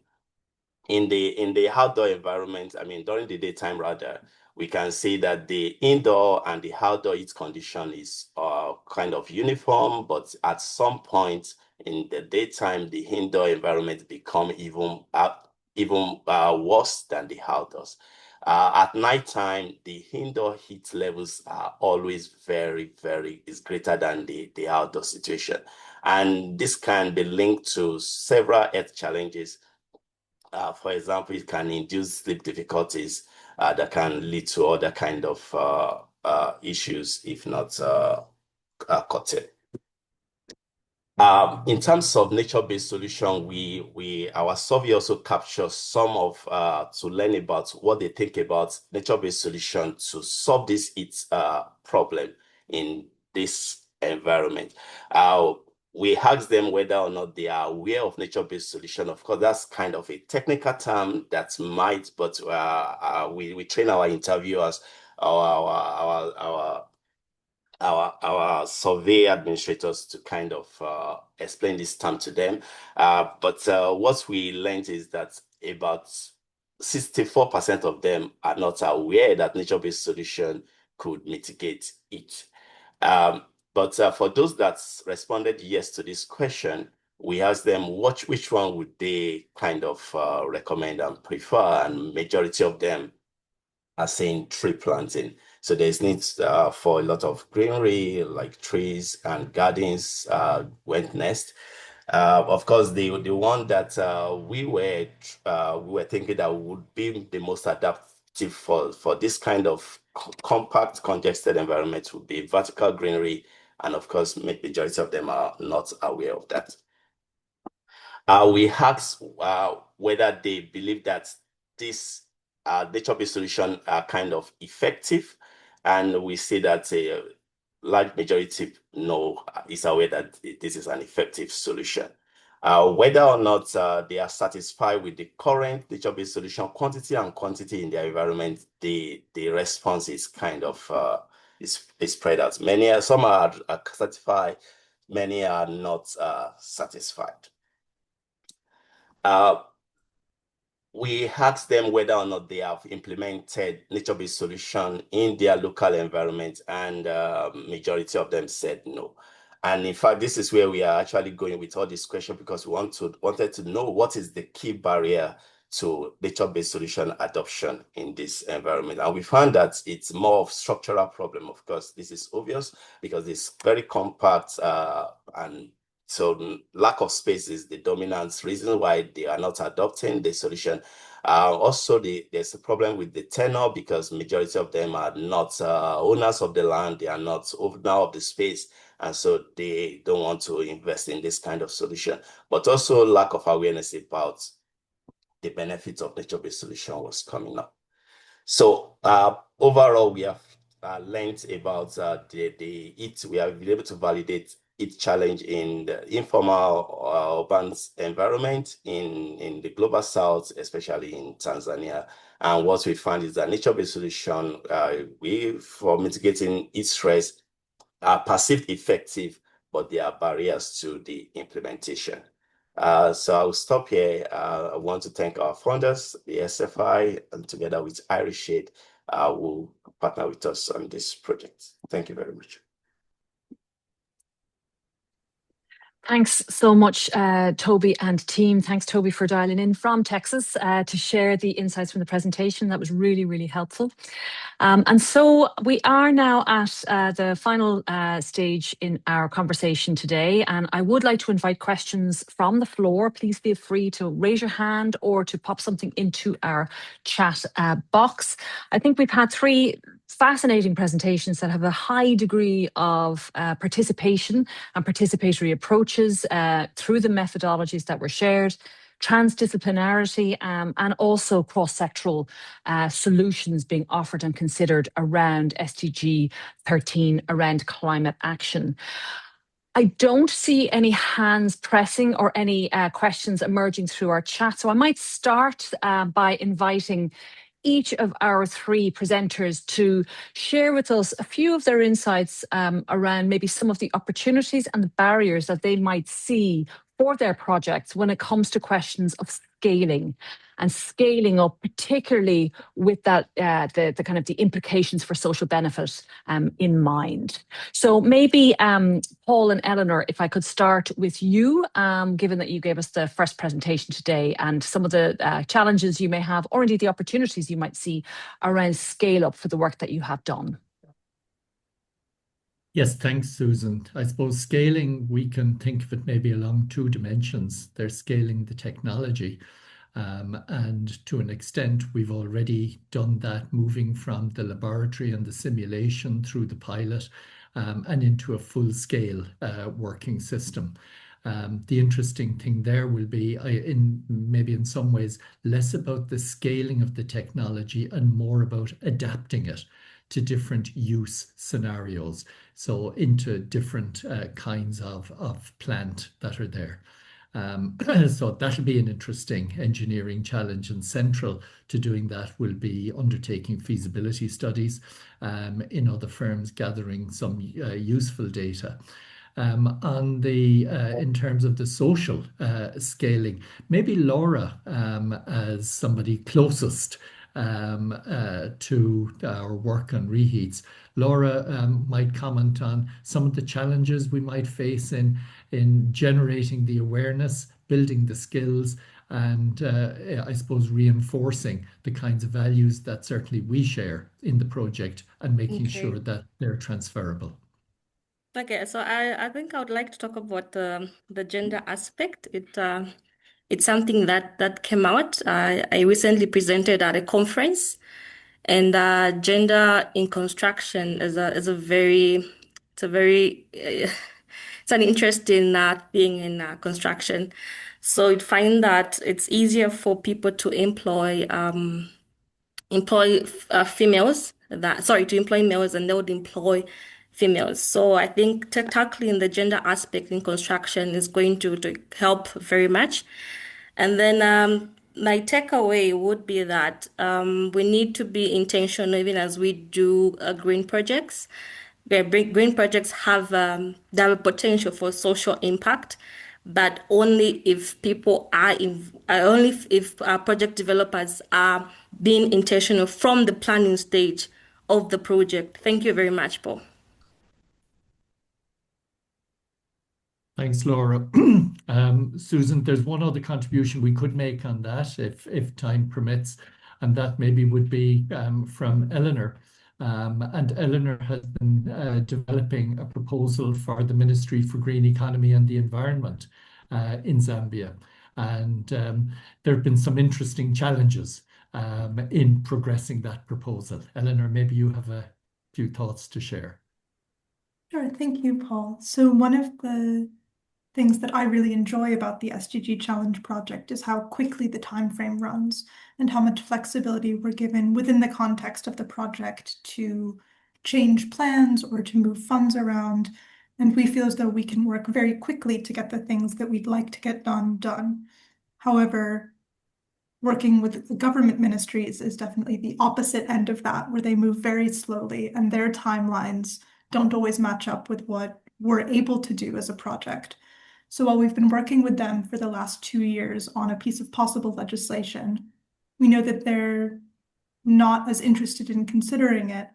In the outdoor environment, I mean, during the daytime rather, we can see that the indoor and the outdoor heat condition is kind of uniform, but at some point in the daytime, the indoor environment become even worse than the outdoors. At nighttime, the indoor heat levels are always is greater than the outdoor situation. And this can be linked to several health challenges. For example, it can induce sleep difficulties that can lead to other kind of issues if not curtailed. In terms of nature-based solution, our survey also captures some of to learn about what they think about nature-based solution to solve this heat problem in this environment. We asked them whether or not they are aware of nature-based solution. Of course, that's kind of a technical term that might, but we train our interviewers, our survey administrators to kind of explain this term to them. But what we learned is that about 64% of them are not aware that nature-based solution could mitigate it. But for those that responded yes to this question, we asked them which one would they kind of recommend and prefer, and majority of them are saying tree planting. So there's needs for a lot of greenery, like trees and gardens, wet nest. Of course, the one that we were thinking that would be the most adaptive for this kind of compact, congested environment would be vertical greenery. And of course, majority of them are not aware of that. We asked whether they believe that this nature-based solution are kind of effective, and we see that a large majority is aware that this is an effective solution. Whether or not they are satisfied with the current nature-based solution quantity and quantity in their environment, the response is kind of is spread out. Some are satisfied, many are not satisfied. We asked them whether or not they have implemented nature-based solution in their local environment, and majority of them said no. And in fact, this is where we are actually going with all this question, because we wanted to know what is the key barrier to nature-based solution adoption in this environment. And we found that it's more of structural problem. Of course, this is obvious because it's very compact, and so lack of space is the dominant reason why they are not adopting the solution. Also, there's a problem with the tenure, because majority of them are not owners of the land, they are not owner of the space, and so they don't want to invest in this kind of solution. But also lack of awareness about the benefits of nature-based solution was coming up. So overall, we have learned about we have been able to validate its challenge in the informal urban environment in the global south, especially in Tanzania. And what we find is that nature-based solution for mitigating heat stress are perceived effective, but there are barriers to the implementation. So I'll stop here. I want to thank our funders, the SFI, and together with REHEATZ, will partner with us on this project. Thank you very much. Thanks so much, Toby and team. Thanks, Toby, for dialing in from Texas to share the insights from the presentation. That was really, really helpful. And so we are now at the final stage in our conversation today. And I would like to invite questions from the floor. Please feel free to raise your hand or to pop something into our chat box. I think we've had three fascinating presentations that have a high degree of participation and participatory approaches through the methodologies that were shared, transdisciplinarity, and also cross-sectoral solutions being offered and considered around SDG 13, around climate action. I don't see any hands pressing or any questions emerging through our chat, so I might start by inviting each of our three presenters to share with us a few of their insights around maybe some of the opportunities and the barriers that they might see for their projects when it comes to questions of scaling and scaling up, particularly with that the kind of the implications for social benefit in mind. So maybe Paul and Eleanor, if I could start with you, given that you gave us the first presentation today and some of the challenges you may have, or indeed the opportunities you might see around scale up for the work that you have done. Yes, thanks, Susan. I suppose scaling, we can think of it maybe along two dimensions. They're scaling the technology. And to an extent, we've already done that, moving from the laboratory and the simulation through the pilot and into a full-scale working system. The interesting thing there will be, maybe in some ways, less about the scaling of the technology and more about adapting it to different use scenarios, so into different kinds of plant that are there. So that'll be an interesting engineering challenge, and central to doing that will be undertaking feasibility studies in other firms, gathering some useful data. In terms of the social scaling, maybe Laura, as somebody closest to our work on REHEATZ. Laura might comment on some of the challenges we might face in generating the awareness, building the skills, and I suppose reinforcing the kinds of values that certainly we share in the project and making sure that they're transferable. Okay, so I think I would like to talk about the gender aspect. It's something that came out. I recently presented at a conference, and gender in construction is it's an interesting thing in construction. So you'd find that it's easier for people to employ females to employ males, and they would employ females. So I think tackling the gender aspect in construction is going to help very much. And then my takeaway would be that we need to be intentional even as we do green projects. Green projects have a potential for social impact, but only if people if project developers are being intentional from the planning stage of the project. Thank you very much, Paul. Thanks, Laura. Susan, there's one other contribution we could make on that if time permits, and that maybe would be from Eleanor. And Eleanor has been developing a proposal for the Ministry for Green Economy and the Environment in Zambia. And there have been some interesting challenges in progressing that proposal. Eleanor, maybe you have a few thoughts to share. Sure, thank you, Paul. So one of the things that I really enjoy about the SDG Challenge project is how quickly the time frame runs and how much flexibility we're given within the context of the project to change plans or to move funds around. And we feel as though we can work very quickly to get the things that we'd like to get done. However, working with the government ministries is definitely the opposite end of that, where they move very slowly and their timelines don't always match up with what we're able to do as a project. So while we've been working with them for the last 2 years on a piece of possible legislation, we know that they're not as interested in considering it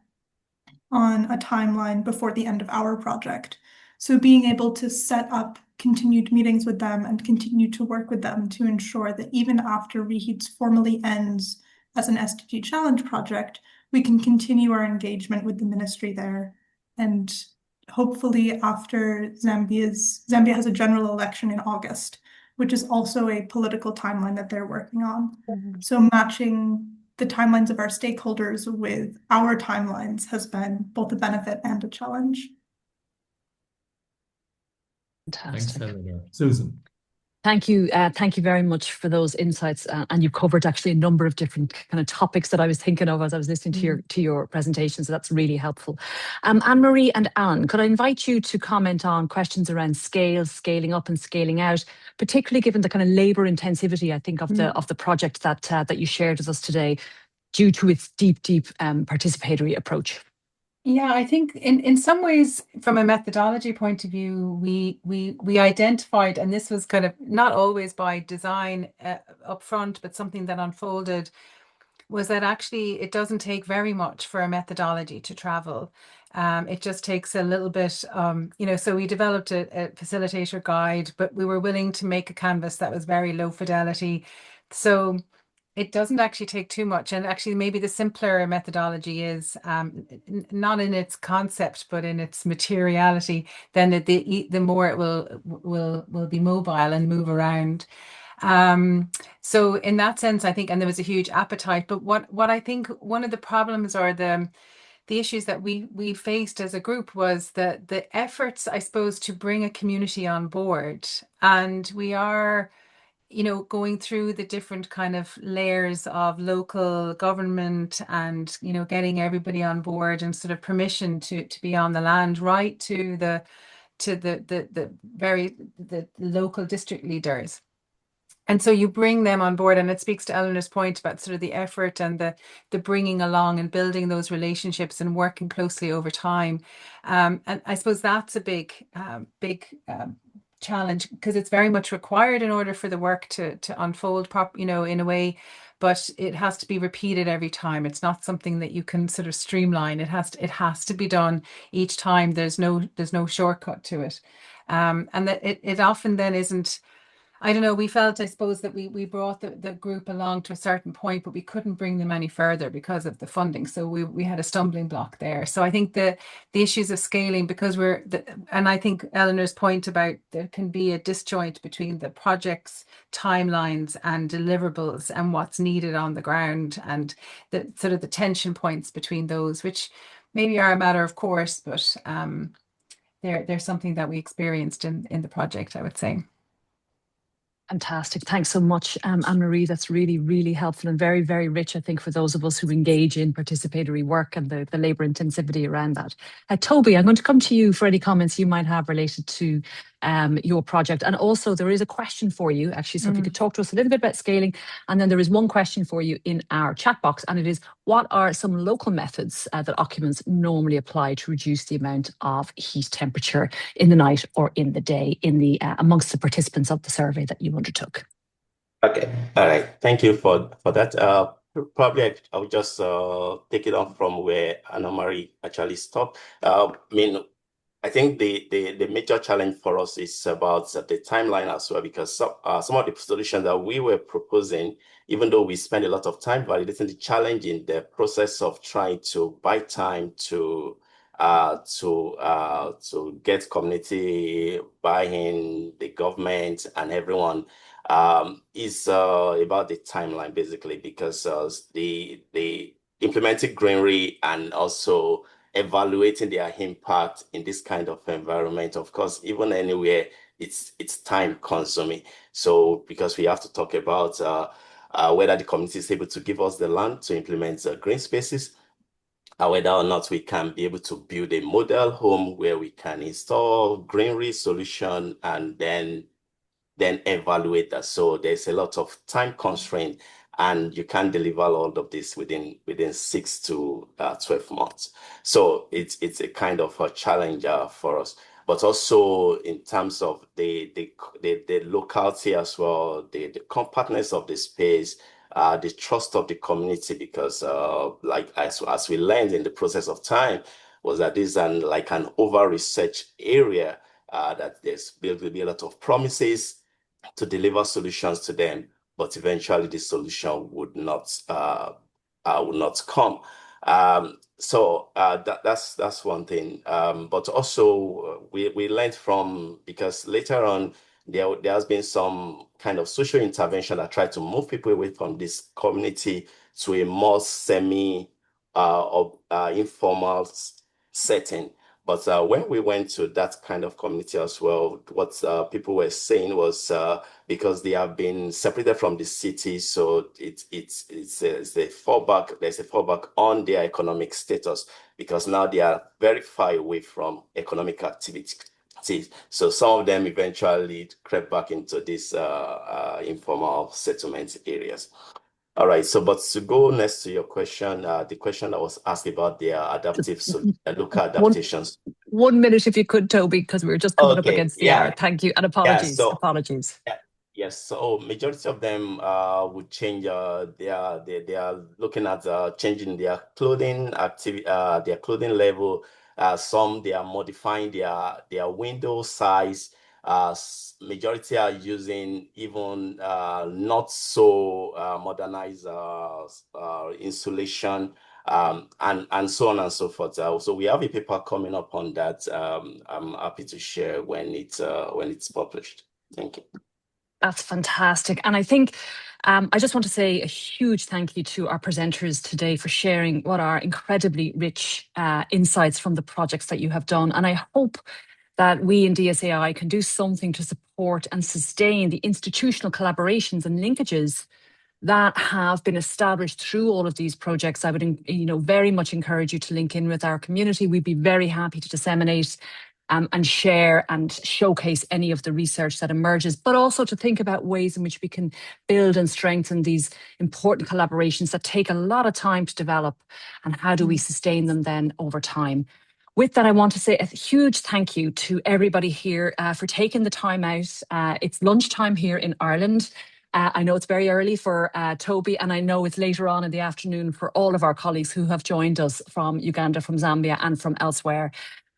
on a timeline before the end of our project. So being able to set up continued meetings with them and continue to work with them to ensure that even after REHEATZ formally ends as an SDG Challenge project, we can continue our engagement with the ministry there. And hopefully after Zambia has a general election in August, which is also a political timeline that they're working on. So matching the timelines of our stakeholders with our timelines has been both a benefit and a challenge. Fantastic. Thanks, Eleanor. Susan. Thank you. Thank you very much for those insights. And you covered actually a number of different kind of topics that I was thinking of as I was listening to your presentation. So that's really helpful. Anne-Marie and Anne, could I invite you to comment on questions around scale, scaling up and scaling out, particularly given the kind of labour intensivity, I think, of the project that you shared with us today, due to its deep participatory approach? Yeah, I think in some ways, from a methodology point of view, we identified, and this was kind of not always by design up front, but something that unfolded, was that actually it doesn't take very much for a methodology to travel. It just takes a little bit, so we developed a facilitator guide, but we were willing to make a canvas that was very low fidelity. So it doesn't actually take too much. And actually, maybe the simpler methodology is not in its concept, but in its materiality, then the more it will be mobile and move around. So in that sense, I think, and there was a huge appetite, but what I think one of the problems or the issues that we faced as a group was the efforts, I suppose, to bring a community on board. And we are, going through the different kind of layers of local government and, getting everybody on board and sort of permission to be on the land, right to the local district leaders. And so you bring them on board, and it speaks to Eleanor's point about sort of the effort and the bringing along and building those relationships and working closely over time. And I suppose that's a big challenge, because it's very much required in order for the work to unfold in a way, but it has to be repeated every time. It's not something that you can sort of streamline. It has to be done each time. There's no shortcut to it, and that it often then isn't. I don't know, we felt, I suppose, that we brought the group along to a certain point, but we couldn't bring them any further because of the funding. So we had a stumbling block there. So I think the issues of scaling, because and I think Eleanor's point about there can be a disjoint between the project's timelines and deliverables and what's needed on the ground, and the sort of the tension points between those, which maybe are a matter of course, but they're something that we experienced in the project, I would say. Fantastic. Thanks so much, Anne-Marie. That's really, really helpful and very, very rich, I think, for those of us who engage in participatory work and the labour intensivity around that. Toby, I'm going to come to you for any comments you might have related to your project. And also, there is a question for you, actually. So if you could talk to us a little bit about scaling. And then there is one question for you in our chat box. And it is, what are some local methods that occupants normally apply to reduce the amount of heat temperature in the night or in the day amongst the participants of the survey that you undertook? Okay, all right. Thank you for that. Probably I'll just take it on from where Anne-Marie actually stopped. I think the major challenge for us is about the timeline as well, because some of the solutions that we were proposing, even though we spend a lot of time validating the challenge in the process of trying to buy time to get community buy-in, the government and everyone, is about the timeline, basically, because the implementing greenery and also evaluating their impact in this kind of environment, of course, even anywhere, it's time consuming. So because we have to talk about whether the community is able to give us the land to implement green spaces, whether or not we can be able to build a model home where we can install greenery solution and then evaluate that. So there's a lot of time constraint, and you can't deliver all of this within 6 to 12 months. So it's a kind of a challenge for us. But also in terms of the locality as well, the compactness of the space, the trust of the community, because like as we learned in the process of time, was that this is an over-researched area, that there will be a lot of promises to deliver solutions to them, but eventually the solution would not come. So that's one thing. But also we learned from, because later on there has been some kind of social intervention that tried to move people away from this community to a more informal setting. But when we went to that kind of community as well, what people were saying was because they have been separated from the city, so it's a fallback. There's a fallback on their economic status because now they are very far away from economic activity. So some of them eventually crept back into these informal settlement areas. All right, so but to go next to your question, the question that was asked about their local adaptations. 1 minute if you could, Toby, because we're just coming up against the hour. Thank you, and apologies. Yes, so majority of them would change. They are looking at changing their clothing their clothing level. Some they are modifying their window size. Majority are using even not so modernized insulation, and so on and so forth. So we have a paper coming up on that. I'm happy to share when it's published. Thank you. That's fantastic. And I think I just want to say a huge thank you to our presenters today for sharing what are incredibly rich insights from the projects that you have done. And I hope that we in DSAI can do something to support and sustain the institutional collaborations and linkages that have been established through all of these projects. I would, very much encourage you to link in with our community. We'd be very happy to disseminate and share and showcase any of the research that emerges, but also to think about ways in which we can build and strengthen these important collaborations that take a lot of time to develop, and how do we sustain them then over time. With that, I want to say a huge thank you to everybody here for taking the time out. It's lunchtime here in Ireland. I know it's very early for Toby, and I know it's later on in the afternoon for all of our colleagues who have joined us from Uganda, from Zambia, and from elsewhere.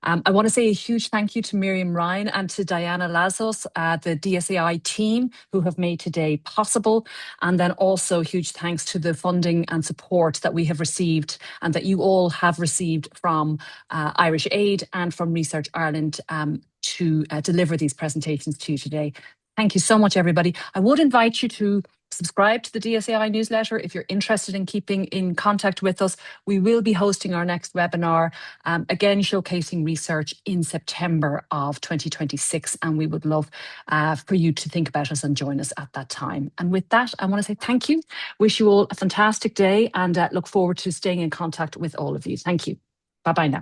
I want to say a huge thank you to Miriam Ryan and to Diana Lazos, the DSAI team who have made today possible. And then also huge thanks to the funding and support that we have received and that you all have received from Irish Aid and from Research Ireland to deliver these presentations to you today. Thank you so much, everybody. I would invite you to subscribe to the DSAI newsletter if you're interested in keeping in contact with us. We will be hosting our next webinar, again showcasing research in September of 2026, and we would love for you to think about us and join us at that time. And with that, I want to say thank you, wish you all a fantastic day, and look forward to staying in contact with all of you. Thank you. Bye-bye now.